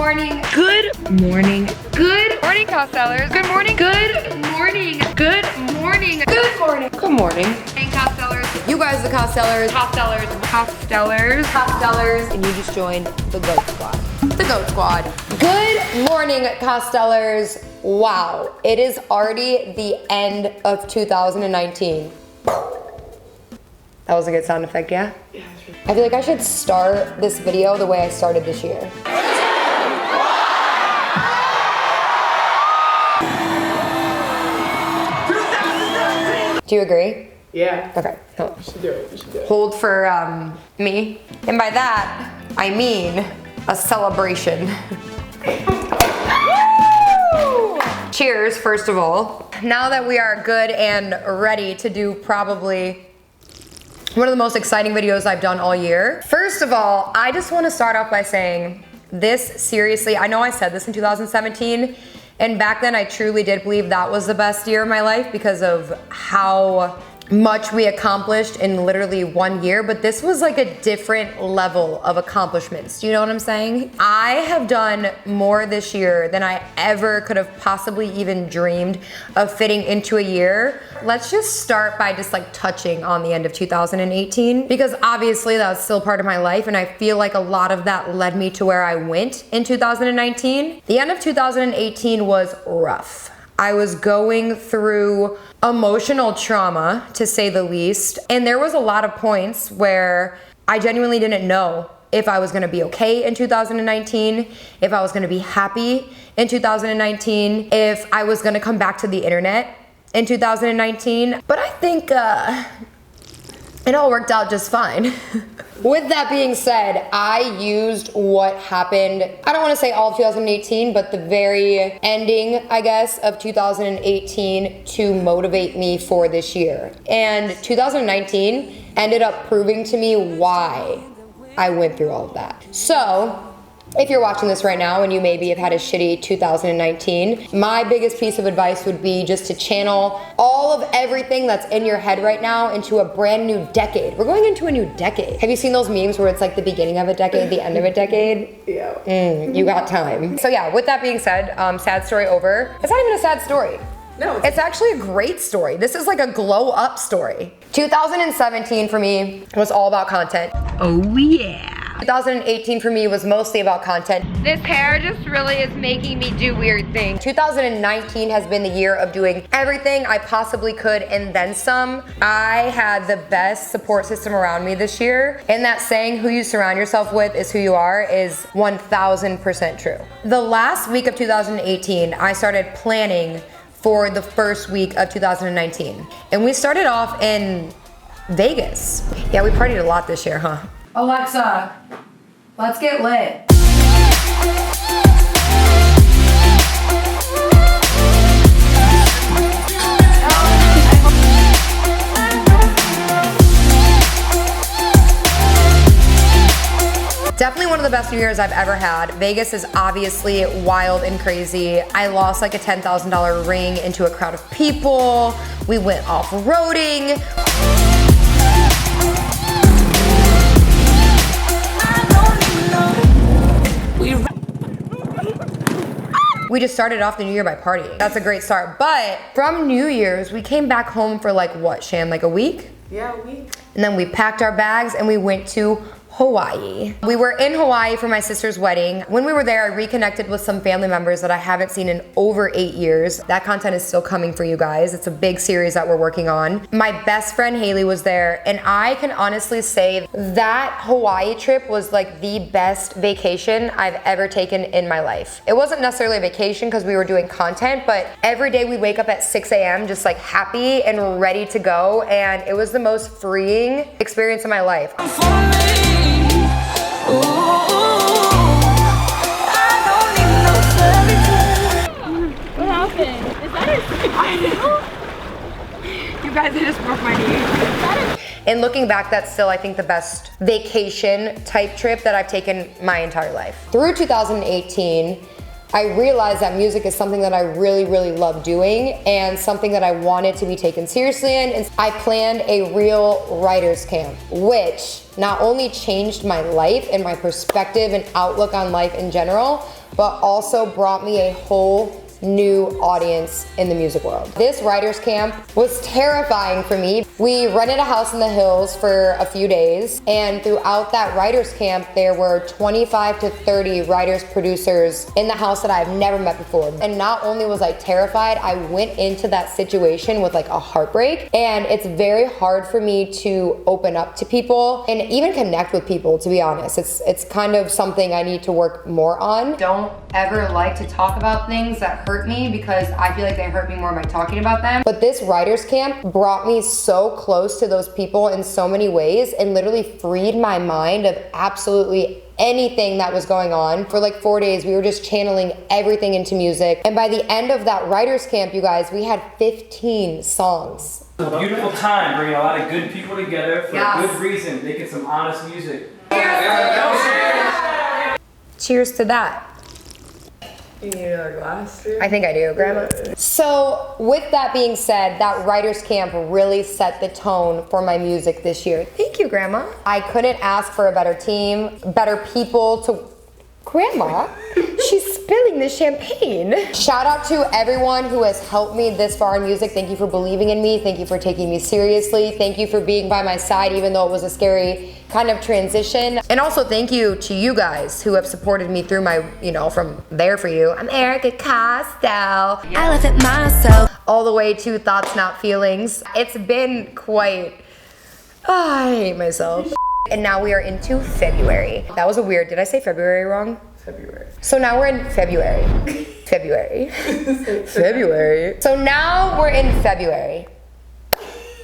morning. Good morning. Good morning, Costellers. Good morning. Good morning. Good morning. Good morning. Good morning. Hey, Costellers. You guys, the Costellers. Costellers. Costellers. Costellers. And you just joined the GOAT Squad. The GOAT Squad. Good morning, Costellers. Wow, it is already the end of 2019. That was a good sound effect, yeah? Yeah, sure. I feel like I should start this video the way I started this year. Do you agree? Yeah. Okay. You should do it. You should do it. Hold for me. And by that, I mean a celebration. Cheers, first of all. Now that we are good and ready to do probably one of the most exciting videos I've done all year. First of all, I just want to start off by saying this, seriously, I know I said this in 2017, and back then I truly did believe that was the best year of my life because of how much we accomplished in literally 1 year, but this was like a different level of accomplishments. Do you know what I'm saying? I have done more this year than I ever could have possibly even dreamed of fitting into a year. Let's just start by just like touching on the end of 2018, because obviously that's still part of my life, and I feel like a lot of that led me to where I went in 2019. The end of 2018 was rough. I was going through emotional trauma, to say the least, and there was a lot of points where I genuinely didn't know if I was gonna be okay in 2019, if I was gonna be happy in 2019, if I was gonna come back to the internet in 2019, but I think it all worked out just fine. With that being said, I used what happened, I don't want to say all of 2018, but the very ending, I guess, of 2018 to motivate me for this year. And 2019 ended up proving to me why I went through all of that. So, if you're watching this right now and you maybe have had a shitty 2019, my biggest piece of advice would be just to channel all of everything that's in your head right now into a brand new decade. We're going into a new decade. Have you seen those memes where it's like the beginning of a decade, the end of a decade? Yeah. You got time. So yeah, with that being said, sad story over. It's not even a sad story. No. It's actually a great story. This is like a glow up story. 2017 for me was all about content. Oh yeah. 2018 for me was mostly about content. This hair just really is making me do weird things. 2019 has been the year of doing everything I possibly could and then some. I had the best support system around me this year, and that saying, who you surround yourself with is who you are, is 1000% true. The last week of 2018, I started planning for the first week of 2019. And we started off in Vegas. Yeah, we partied a lot this year, huh? Alexa, let's get lit. Definitely one of the best New Year's I've ever had. Vegas is obviously wild and crazy. I lost like a $10,000 ring into a crowd of people. We went off-roading. We just started off the new year by partying. That's a great start. But from New Year's, we came back home for like what, Shan, like a week? Yeah, a week. And then we packed our bags and we went to Hawaii. We were in Hawaii for my sister's wedding. When we were there, I reconnected with some family members that I haven't seen in over 8 years. That content is still coming for you guys. It's a big series that we're working on. My best friend Haley was there, and I can honestly say that Hawaii trip was like the best vacation I've ever taken in my life. It wasn't necessarily a vacation because we were doing content, but every day we wake up at 6 a.m. just like happy and ready to go, and it was the most freeing experience of my life. What happened? Is that a... You guys, I just broke my knee. And looking back, that's still, I think, the best vacation type trip that I've taken my entire life. Through 2018, I realized that music is something that I really, really love doing and something that I wanted to be taken seriously in. And I planned a real writer's camp, which not only changed my life and my perspective and outlook on life in general, but also brought me a whole new audience in the music world. This writers camp was terrifying for me. We rented a house in the hills for a few days, and throughout that writers camp, there were 25 to 30 writers, producers in the house that I've never met before. And not only was I terrified, I went into that situation with like a heartbreak, and it's very hard for me to open up to people and even connect with people, to be honest. It's kind of something I need to work more on. Don't ever like to talk about things that hurt me because I feel like they hurt me more by talking about them. But this writers camp brought me so close to those people in so many ways and literally freed my mind of absolutely anything that was going on. For like 4 days, we were just channeling everything into music. And by the end of that writers camp, you guys, we had 15 songs. It's a beautiful time, bringing a lot of good people together for a good reason, making some honest music. Cheers to that. You need another glass, too? I think I do, Grandma. So with that being said, that writers camp really set the tone for my music this year. Thank you, Grandma. I couldn't ask for a better team, better people to... Grandma, she's spilling the champagne. Shout out to everyone who has helped me this far in music. Thank you for believing in me. Thank you for taking me seriously. Thank you for being by my side, even though it was a scary kind of transition. And also thank you to you guys who have supported me through my, from There For You. I'm Erika Costell. I love it myself. All the way to Thoughts Not Feelings. It's been quite, I hate myself. And now we are into February. That was a weird, did I say February wrong? February. So now we're in February. February. So now we're in February.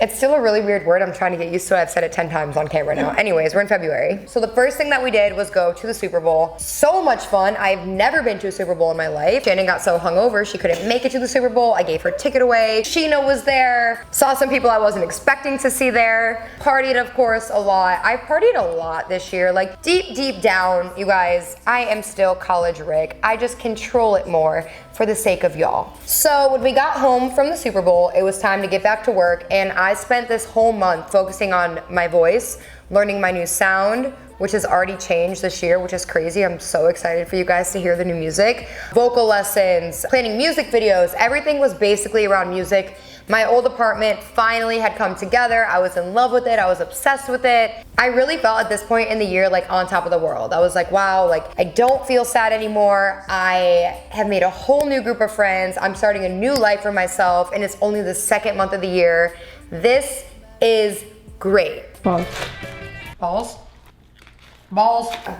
It's still a really weird word. I'm trying to get used to it. I've said it 10 times on camera now. Anyways, we're in February. So the first thing that we did was go to the Super Bowl. So much fun. I've never been to a Super Bowl in my life. Shannon got so hungover, she couldn't make it to the Super Bowl. I gave her a ticket away. Sheena was there. Saw some people I wasn't expecting to see there. Partied, of course, a lot. I partied a lot this year. Like deep down, you guys, I am still college Rick. I just control it more for the sake of y'all. So when we got home from the Super Bowl, it was time to get back to work, and I spent this whole month focusing on my voice, learning my new sound, which has already changed this year, which is crazy. I'm so excited for you guys to hear the new music. Vocal lessons, planning music videos, everything was basically around music. My old apartment finally had come together. I was in love with it. I was obsessed with it. I really felt at this point in the year like on top of the world. I was like, wow, like I don't feel sad anymore. I have made a whole new group of friends. I'm starting a new life for myself, and it's only the second month of the year. This is great. Balls?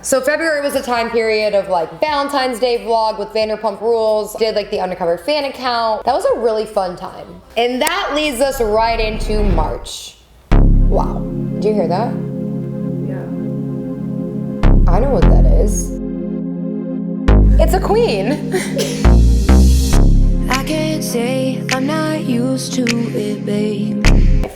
So February was a time period of like Valentine's Day vlog with Vanderpump Rules. Did like the undercover fan account. That was a really fun time. And that leads us right into March. Wow. Did you hear that? Yeah. I know what that is. It's a queen. I can't say I'm not used to it, babe.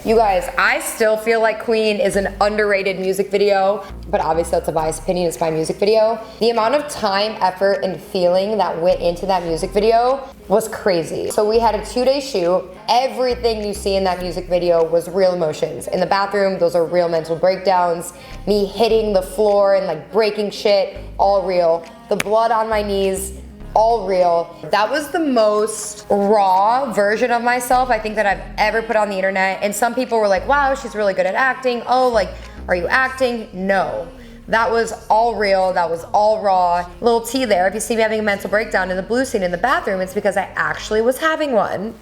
You guys, I still feel like Queen is an underrated music video, but obviously that's a biased opinion, it's my music video. The amount of time, effort, and feeling that went into that music video was crazy. So we had a 2-day shoot. Everything you see in that music video was real emotions. In the bathroom, those are real mental breakdowns. Me hitting the floor and like breaking shit, all real. The blood on my knees, all real. That was the most raw version of myself I think that I've ever put on the internet. And some people were like, wow, she's really good at acting. Oh, like, are you acting? No. That was all real, that was all raw. Little T there, if you see me having a mental breakdown in the blue scene in the bathroom, it's because I actually was having one.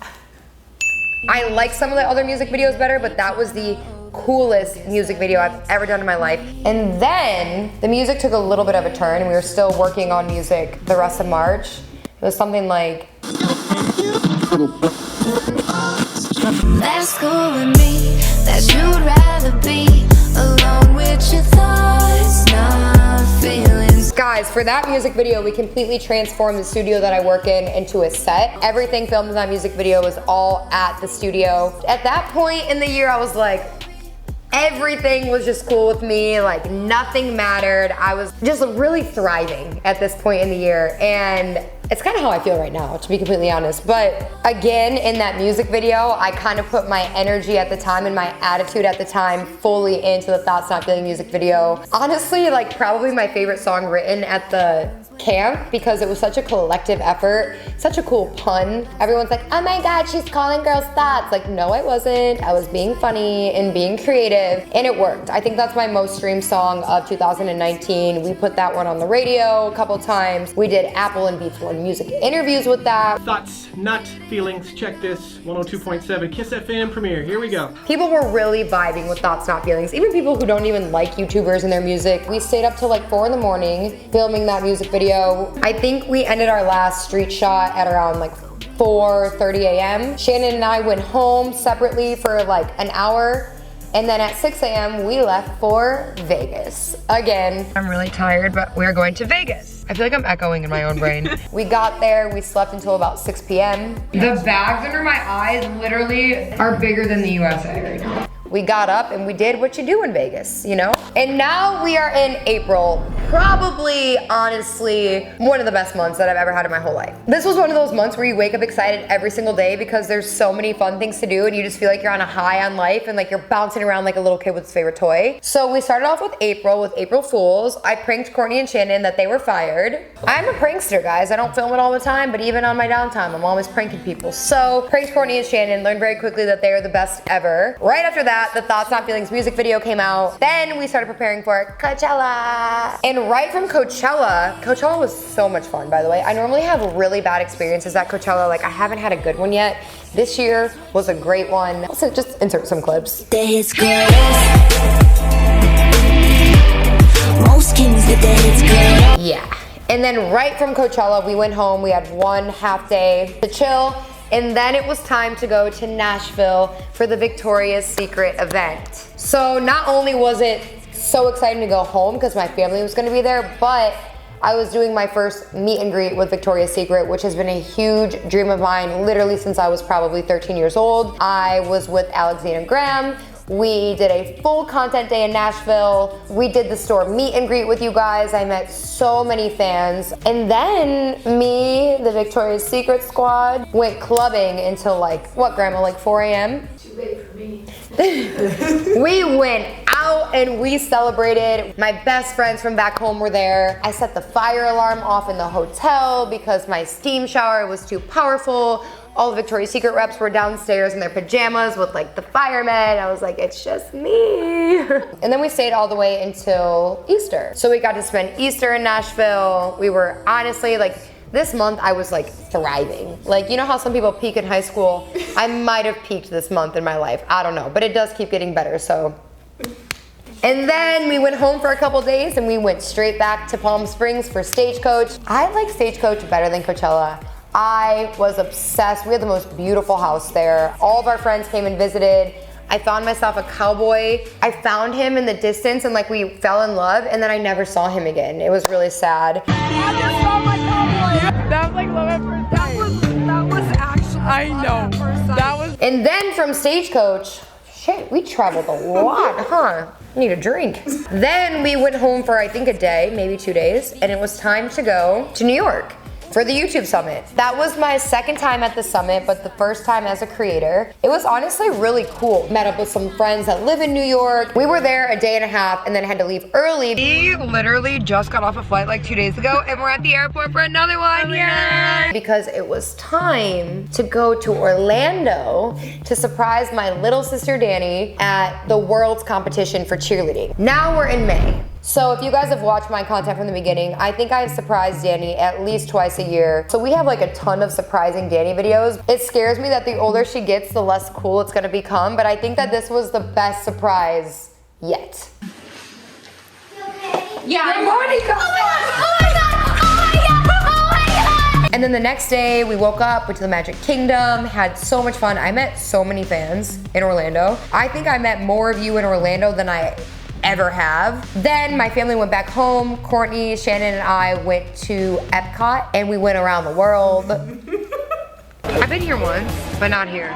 I like some of the other music videos better, but that was the coolest music video I've ever done in my life. And then the music took a little bit of a turn, and we were still working on music the rest of March. It was something like, That's cool with me, that you'd rather be alone with your thoughts, not feelings. guys, for that music video, we completely transformed the studio that I work in into a set. Everything filmed in that music video was all at the studio. At that point in the year, I was like, everything was just cool with me, like nothing mattered. I was just really thriving at this point in the year, and it's kind of how I feel right now, to be completely honest. But again, in that music video, I kind of put my energy at the time and my attitude at the time fully into the Thoughts Not Feeling music video. Honestly, like probably my favorite song written at the camp because it was such a collective effort, such a cool pun. Everyone's like, oh my God, she's calling girls thoughts. Like, no, I wasn't. I was being funny and being creative, and it worked. I think that's my most streamed song of 2019. We put that one on the radio a couple times. We did Apple and Beats One music interviews with that. Thoughts, not feelings. Check this. 102.7 Kiss FM premiere. Here we go. People were really vibing with Thoughts Not Feelings. Even people who don't even like YouTubers and their music. We stayed up till like 4 in the morning filming that music video. I think we ended our last street shot at around like 4:30 a.m. Shannon and I went home separately for like an hour. And then at 6 a.m. we left for Vegas. Again, I'm really tired, but we're going to Vegas. I feel like I'm echoing in my own brain. We got there, we slept until about 6 p.m. The bags under my eyes literally are bigger than the USA right now. We got up and we did what you do in Vegas, you know? And now we are in April. Probably, honestly, one of the best months that I've ever had in my whole life. This was one of those months where you wake up excited every single day because there's so many fun things to do and you just feel like you're on a high on life and like you're bouncing around like a little kid with his favorite toy. So we started off with April Fools. I pranked Courtney and Shannon that they were fired. I'm a prankster, guys. I don't film it all the time, but even on my downtime, I'm always pranking people. So pranked Courtney and Shannon, learned very quickly that they are the best ever. Right after that, the Thoughts Not Feelings music video came out. Then we started preparing for Coachella. And right from Coachella was so much fun, by the way. I normally have really bad experiences at Coachella. Like, I haven't had a good one yet. This year was a great one. Also, just insert some clips. Most kings the day it's good. Yeah. And then right from Coachella, we went home. We had one half day to chill. And then it was time to go to Nashville for the Victoria's Secret event. So not only was it so exciting to go home because my family was gonna be there, but I was doing my first meet and greet with Victoria's Secret, which has been a huge dream of mine literally since I was probably 13 years old. I was with Alexander Graham. We did a full content day in Nashville. We did the store meet and greet with you guys. I met so many fans. And then me, the Victoria's Secret squad, went clubbing until like, what, Grandma, like 4 a.m.? Too late for me. We went out and we celebrated. My best friends from back home were there. I set the fire alarm off in the hotel because my steam shower was too powerful. All the Victoria's Secret reps were downstairs in their pajamas with like the firemen. I was like, it's just me. And then we stayed all the way until Easter. So we got to spend Easter in Nashville. We were honestly like, this month I was like thriving. Like, you know how some people peak in high school? I might have peaked this month in my life. I don't know, but it does keep getting better, so. And then we went home for a couple days and we went straight back to Palm Springs for Stagecoach. I like Stagecoach better than Coachella. I was obsessed. We had the most beautiful house there. All of our friends came and visited. I found myself a cowboy. I found him in the distance and like we fell in love and then I never saw him again. It was really sad. I just saw my cowboy. That was like love at first sight. That was actually I know. That was. And then from Stagecoach, shit, we traveled a lot, huh? Need a drink. Then we went home for I think a day, maybe 2 days, and it was time to go to New York for the YouTube Summit. That was my second time at the summit, but the first time as a creator. It was honestly really cool. Met up with some friends that live in New York. We were there a day and a half and then had to leave early. We literally just got off a flight like 2 days ago and we're at the airport for another one. Yay! Because it was time to go to Orlando to surprise my little sister Danny at the world's competition for cheerleading. Now we're in May. So if you guys have watched my content from the beginning, I think I've surprised Danny at least twice a year. So we have like a ton of surprising Danny videos. It scares me that the older she gets, the less cool it's gonna become, but I think that this was the best surprise yet. Yeah. Good morning, And then the next day we woke up, went to the Magic Kingdom, had so much fun. I met so many fans in Orlando. I think I met more of you in Orlando than I ever have. Then my family went back home. Courtney, Shannon, and I went to Epcot and we went around the world. I've been here once, but not here.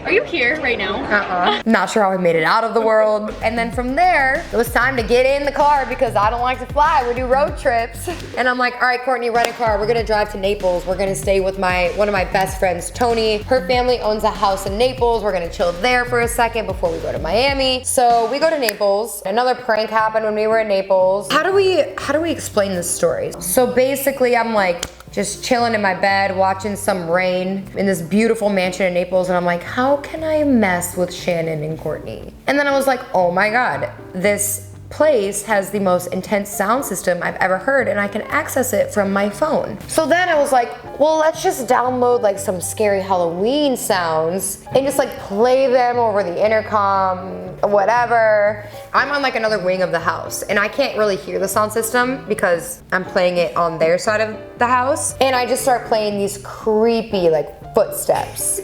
Are you here right now? Not sure how I made it out of the world. And then from there, it was time to get in the car because I don't like to fly. We do road trips. And I'm like, all right, Courtney, rent a car. We're gonna drive to Naples. We're gonna stay with one of my best friends, Tony. Her family owns a house in Naples. We're gonna chill there for a second before we go to Miami. So we go to Naples. Another prank happened when we were in Naples. How do we explain this story? So basically, I'm like, just chilling in my bed, watching some rain in this beautiful mansion in Naples, and I'm like, how can I mess with Shannon and Courtney? And then I was like, oh my God, this place has the most intense sound system I've ever heard, and I can access it from my phone. So then I was like, well, let's just download like some scary Halloween sounds and just like play them over the intercom, whatever. I'm on like another wing of the house and I can't really hear the sound system because I'm playing it on their side of the house. And I just start playing these creepy like footsteps,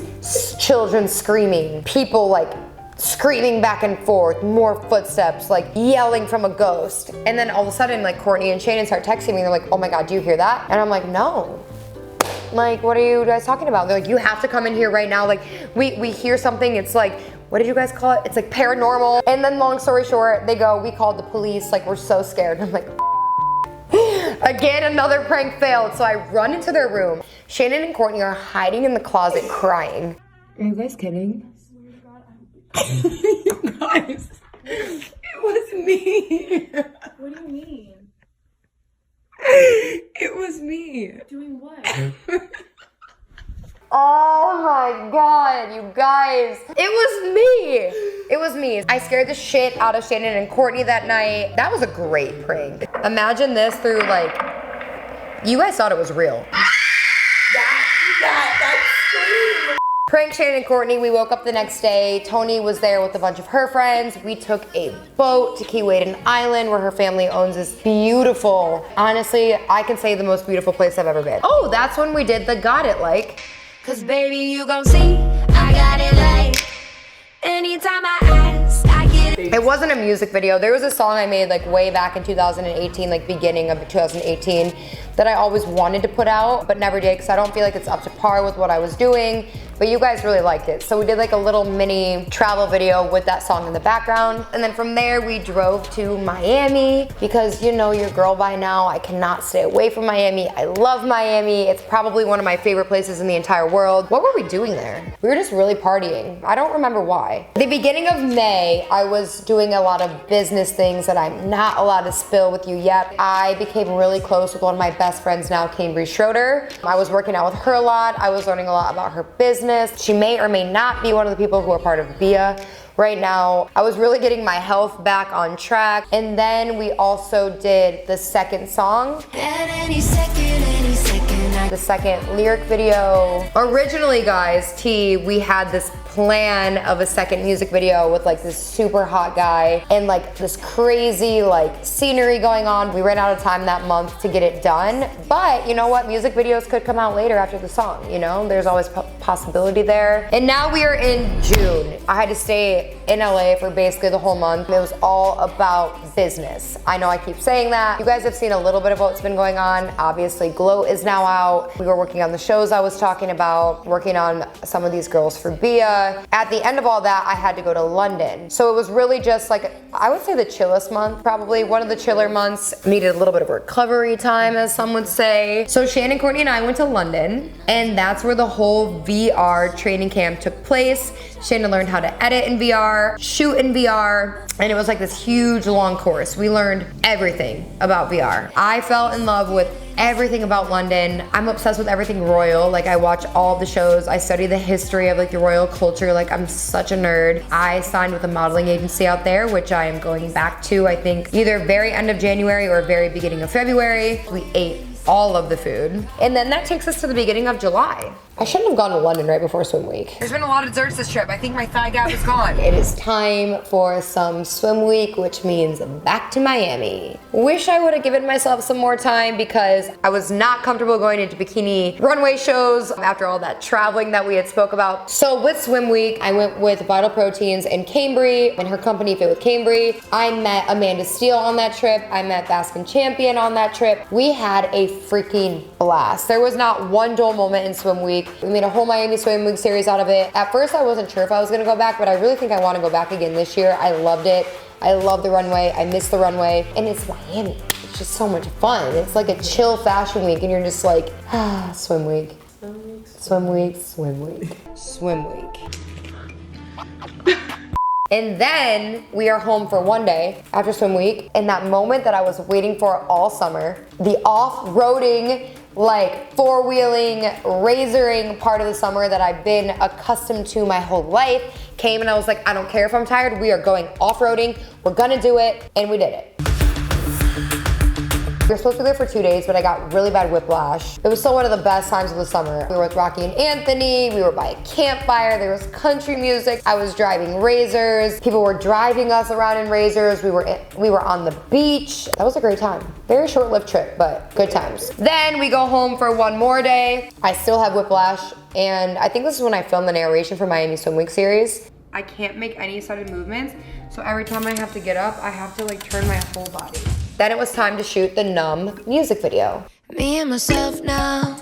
children screaming, people like screaming back and forth, more footsteps, like yelling from a ghost. And then all of a sudden, like Courtney and Shannon start texting me. They're like, oh my God, do you hear that? And I'm like, no. Like, what are you guys talking about? They're like, you have to come in here right now. Like, we hear something. It's like, what did you guys call it? It's like paranormal. And then long story short, they go, we called the police. Like, we're so scared. I'm like, again, another prank failed. So I run into their room. Shannon and Courtney are hiding in the closet crying. Are you guys kidding? You guys, it was me. What do you mean? It was me. Doing what? Oh my God, you guys. It was me. It was me. I scared the shit out of Shannon and Courtney that night. That was a great prank. Imagine this through like, you guys thought it was real. That scream. Prank Shannon and Courtney. We woke up the next day. Tony was there with a bunch of her friends. We took a boat to Keewaydin Island where her family owns this beautiful, honestly, I can say the most beautiful place I've ever been. Oh, that's when we did the Got It Like. Cause baby, you gon' see, I got it like. Anytime I ask, I get it. It wasn't a music video. There was a song I made like way back in 2018, like beginning of 2018, that I always wanted to put out, but never did because I don't feel like it's up to par with what I was doing. But you guys really liked it. So we did like a little mini travel video with that song in the background. And then from there, we drove to Miami because you know your girl by now. I cannot stay away from Miami. I love Miami. It's probably one of my favorite places in the entire world. What were we doing there? We were just really partying. I don't remember why. The beginning of May, I was doing a lot of business things that I'm not allowed to spill with you yet. I became really close with one of my best friends now, Cambry Schroeder. I was working out with her a lot. I was learning a lot about her business. She may or may not be one of the people who are part of BIA right now. I was really getting my health back on track. And then we also did the second song. At any second, The second lyric video. Originally, guys, we had this plan of a second music video with like this super hot guy and like this crazy like scenery going on. We ran out of time that month to get it done. But you know what? Music videos could come out later after the song, you know? There's always possibility there. And now we are in June. I had to stay in LA for basically the whole month. It was all about business. I know I keep saying that. You guys have seen a little bit of what's been going on. Obviously, Glow is now out. We were working on the shows I was talking about, working on some of these girls for BIA. At the end of all that, I had to go to London. So it was really just like, I would say the chillest month, probably one of the chiller months. Needed a little bit of recovery time, as some would say. So Shannon, Courtney, and I went to London, and that's where the whole VR training camp took place. Shannon learned how to edit in VR, shoot in VR, and it was like this huge long course. We learned everything about VR. I fell in love with everything about London. I'm obsessed with everything royal. Like I watch all the shows. I study the history of like the royal culture. Like I'm such a nerd. I signed with a modeling agency out there, which I am going back to, I think either very end of January or very beginning of February. We ate all of the food. And then that takes us to the beginning of July. I shouldn't have gone to London right before swim week. There's been a lot of desserts this trip. I think my thigh gap is gone. It is time for some swim week, which means back to Miami. Wish I would have given myself some more time because I was not comfortable going into bikini runway shows after all that traveling that we had spoke about. So with swim week, I went with Vital Proteins and Cambry and her company Fit with Cambry. I met Amanda Steele on that trip. I met Baskin Champion on that trip. We had a freaking blast. There was not one dull moment in swim week. Week. We made a whole Miami Swim Week series out of it. At first, I wasn't sure if I was gonna go back, but I really think I wanna go back again this year. I loved it. I love the runway. I miss the runway. And it's Miami. It's just so much fun. It's like a chill fashion week and you're just like, swim week. Swim week, swim week, swim week. And then we are home for one day after swim week. And that moment that I was waiting for all summer, the off-roading, like four-wheeling, razoring part of the summer that I've been accustomed to my whole life, came and I was like, I don't care if I'm tired, we are going off-roading, we're gonna do it, and we did it. We were supposed to be there for 2 days, but I got really bad whiplash. It was still one of the best times of the summer. We were with Rocky and Anthony, we were by a campfire, there was country music, I was driving razors, people were driving us around in razors, we were on the beach. That was a great time. Very short-lived trip, but good times. Then we go home for one more day. I still have whiplash, and I think this is when I filmed the narration for Miami Swim Week series. I can't make any sudden movements, so every time I have to get up, I have to like turn my whole body. Then it was time to shoot the Numb music video. Me and myself now,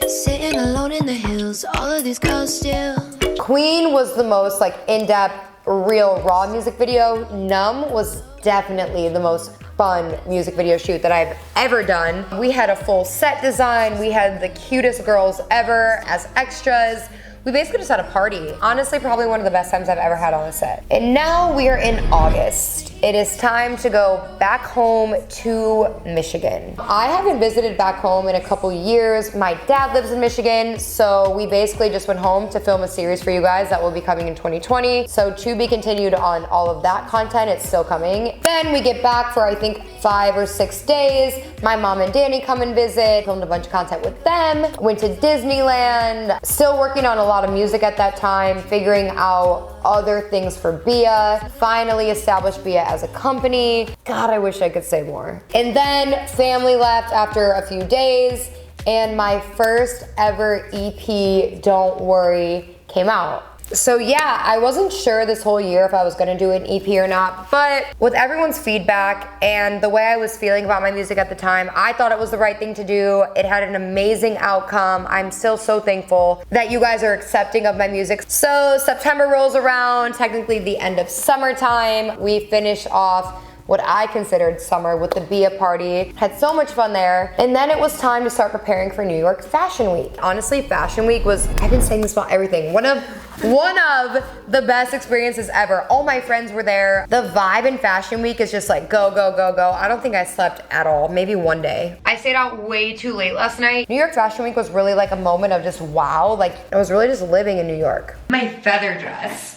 sitting alone in the hills, all of these girls still. Queen was the most like in-depth, real, raw music video. Numb was definitely the most fun music video shoot that I've ever done. We had a full set design. We had the cutest girls ever as extras. We basically just had a party. Honestly, probably one of the best times I've ever had on a set. And now we are in August. It is time to go back home to Michigan. I haven't visited back home in a couple years. My dad lives in Michigan, so we basically just went home to film a series for you guys that will be coming in 2020. So to be continued on all of that content, it's still coming. Then we get back for I think 5 or 6 days. My mom and Danny come and visit, filmed a bunch of content with them, went to Disneyland, still working on a lot of music at that time, figuring out other things for Bia, finally established Bia as a company. God, I wish I could say more. And then family left after a few days, and my first ever EP, Don't Worry, came out. So yeah, I wasn't sure this whole year if I was gonna do an EP or not, but with everyone's feedback and the way I was feeling about my music at the time, I thought it was the right thing to do. It had an amazing outcome. I'm still so thankful that you guys are accepting of my music. So September rolls around, technically the end of summertime. We finish off what I considered summer with the Bia party. Had so much fun there. And then it was time to start preparing for New York Fashion Week. Honestly, Fashion Week was, I've been saying this about everything, one of the best experiences ever. All my friends were there. The vibe in Fashion Week is just like go, go, go, go. I don't think I slept at all, maybe one day. I stayed out way too late last night. New York Fashion Week was really like a moment of just wow, like I was really just living in New York. My feather dress.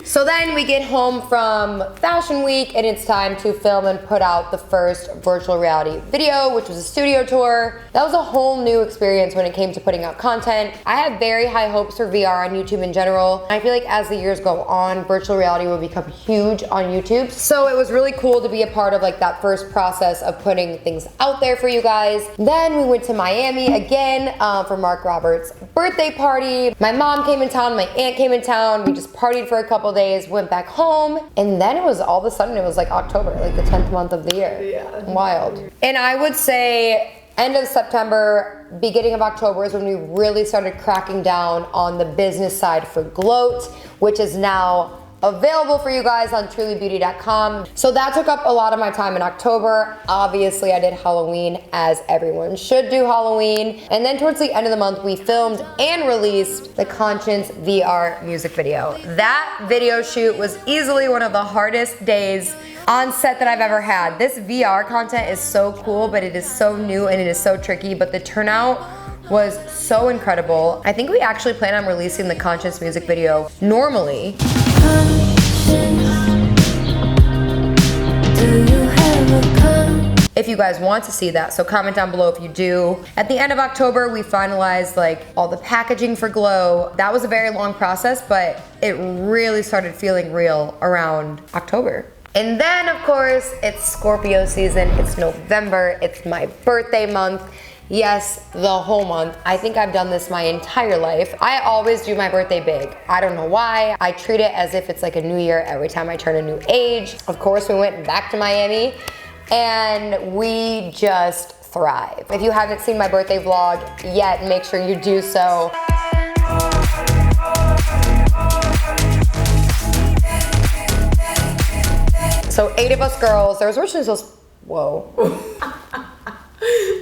So then we get home from Fashion Week and it's time to film and put out the first virtual reality video, which was a studio tour. That was a whole new experience when it came to putting out content. I have very high hopes for VR on YouTube in general. I feel like as the years go on, virtual reality will become huge on YouTube. So it was really cool to be a part of like that first process of putting things out there for you guys. Then we went to Miami again for Mark Roberts' birthday party. My mom came in town, my aunt came in town. We just partied for a couple days, went back home, and then it was all of a sudden it was like October, like the 10th month of the year. Yeah. Wild. And I would say end of September, beginning of October is when we really started cracking down on the business side for Gloat, which is now available for you guys on trulybeauty.com. So that took up a lot of my time in October. Obviously, I did Halloween as everyone should do Halloween. And then towards the end of the month, we filmed and released the Conscience VR music video. That video shoot was easily one of the hardest days on set that I've ever had. This VR content is so cool, but it is so new and it is so tricky, but the turnout was so incredible. I think we actually plan on releasing the Conscience music video normally. If you guys want to see that, so comment down below if you do. At the end of October, we finalized like all the packaging for Glow. That was a very long process, but it really started feeling real around October. And then of course, it's Scorpio season, it's November, it's my birthday month. Yes, the whole month. I think I've done this my entire life. I always do my birthday big. I don't know why. I treat it as if it's like a new year every time I turn a new age. Of course, we went back to Miami and we just thrive. If you haven't seen my birthday vlog yet, make sure you do so. So 8 of us girls, there was originally supposed, whoa.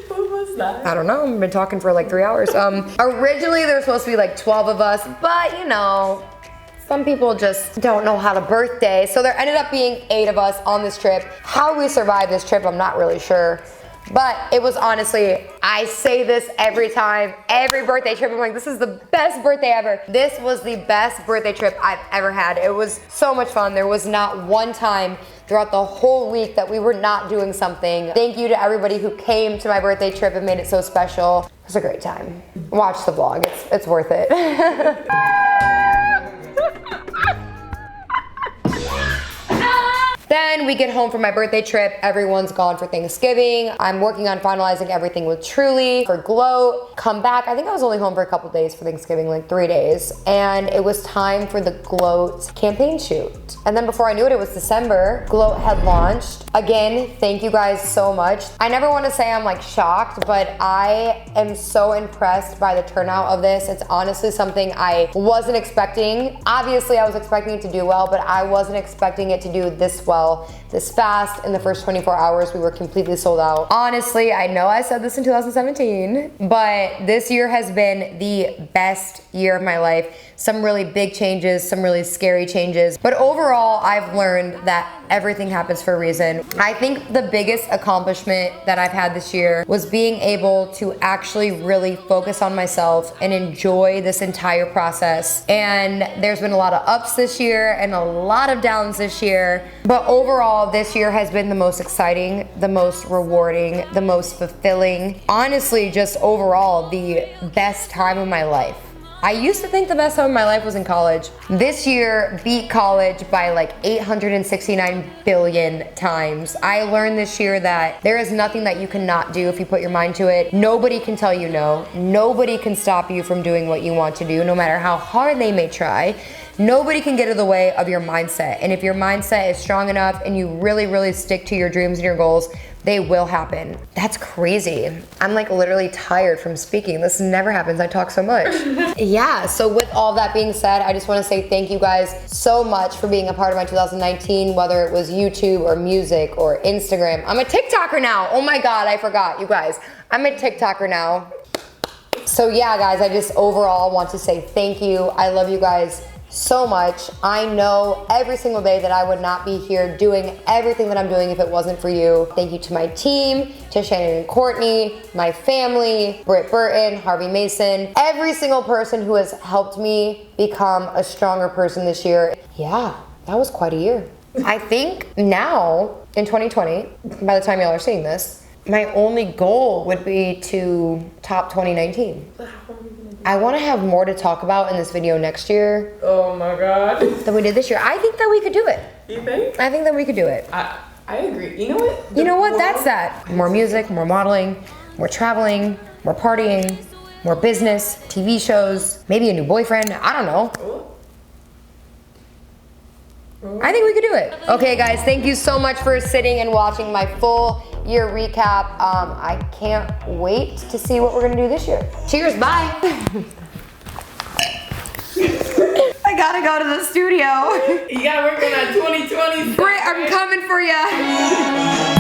What was that? I don't know, I've been talking for like 3 hours. Originally there was supposed to be like 12 of us, but you know, some people just don't know how to birthday. So there ended up being 8 of us on this trip. How we survived this trip, I'm not really sure. But it was honestly, I say this every time, every birthday trip, I'm like, this is the best birthday ever. This was the best birthday trip I've ever had. It was so much fun. There was not one time throughout the whole week that we were not doing something. Thank you to everybody who came to my birthday trip and made it so special. It was a great time. Watch the vlog, it's worth it. Then we get home from my birthday trip, everyone's gone for Thanksgiving. I'm working on finalizing everything with Truly for Gloat. Come back, I think I was only home for a couple days for Thanksgiving, like 3 days. And it was time for the Gloat campaign shoot. And then before I knew it, it was December. Gloat had launched. Again, thank you guys so much. I never want to say I'm like shocked, but I am so impressed by the turnout of this. It's honestly something I wasn't expecting. Obviously I was expecting it to do well, but I wasn't expecting it to do this well. This fast. In the first 24 hours, we were completely sold out. Honestly, I know I said this in 2017, but this year has been the best year of my life. Some really big changes, some really scary changes. But overall, I've learned that everything happens for a reason. I think the biggest accomplishment that I've had this year was being able to actually really focus on myself and enjoy this entire process. And there's been a lot of ups this year and a lot of downs this year. But overall, this year has been the most exciting, the most rewarding, the most fulfilling. Honestly, just overall, the best time of my life. I used to think the best time of my life was in college. This year beat college by like 869 billion times. I learned this year that there is nothing that you cannot do if you put your mind to it. Nobody can tell you no. Nobody can stop you from doing what you want to do, no matter how hard they may try. Nobody can get in the way of your mindset. And if your mindset is strong enough and you really, really stick to your dreams and your goals, they will happen. That's crazy. I'm like literally tired from speaking. This never happens, I talk so much. Yeah, so with all that being said, I just wanna say thank you guys so much for being a part of my 2019, whether it was YouTube or music or Instagram. I'm a TikToker now. Oh my God, I forgot, you guys. I'm a TikToker now. So yeah, guys, I just overall want to say thank you. I love you guys so much. I know every single day that I would not be here doing everything that I'm doing if it wasn't for you. Thank you to my team, to Shannon and Courtney, my family, Britt Burton, Harvey Mason, every single person who has helped me become a stronger person this year. Yeah, that was quite a year. I think now, in 2020, by the time y'all are seeing this, my only goal would be to top 2019. I want to have more to talk about in this video next year. Oh my God. Than we did this year. I think that we could do it. You think? I think that we could do it. I agree. You know what? You know what? That's that. More music, more modeling, more traveling, more partying, more business, TV shows, maybe a new boyfriend. I don't know. I think we could do it. Okay, guys, thank you so much for sitting and watching my full year recap. I can't wait to see what we're gonna do this year. Cheers, bye. I gotta go to the studio. You gotta work on that 2020. Britt, I'm coming for ya.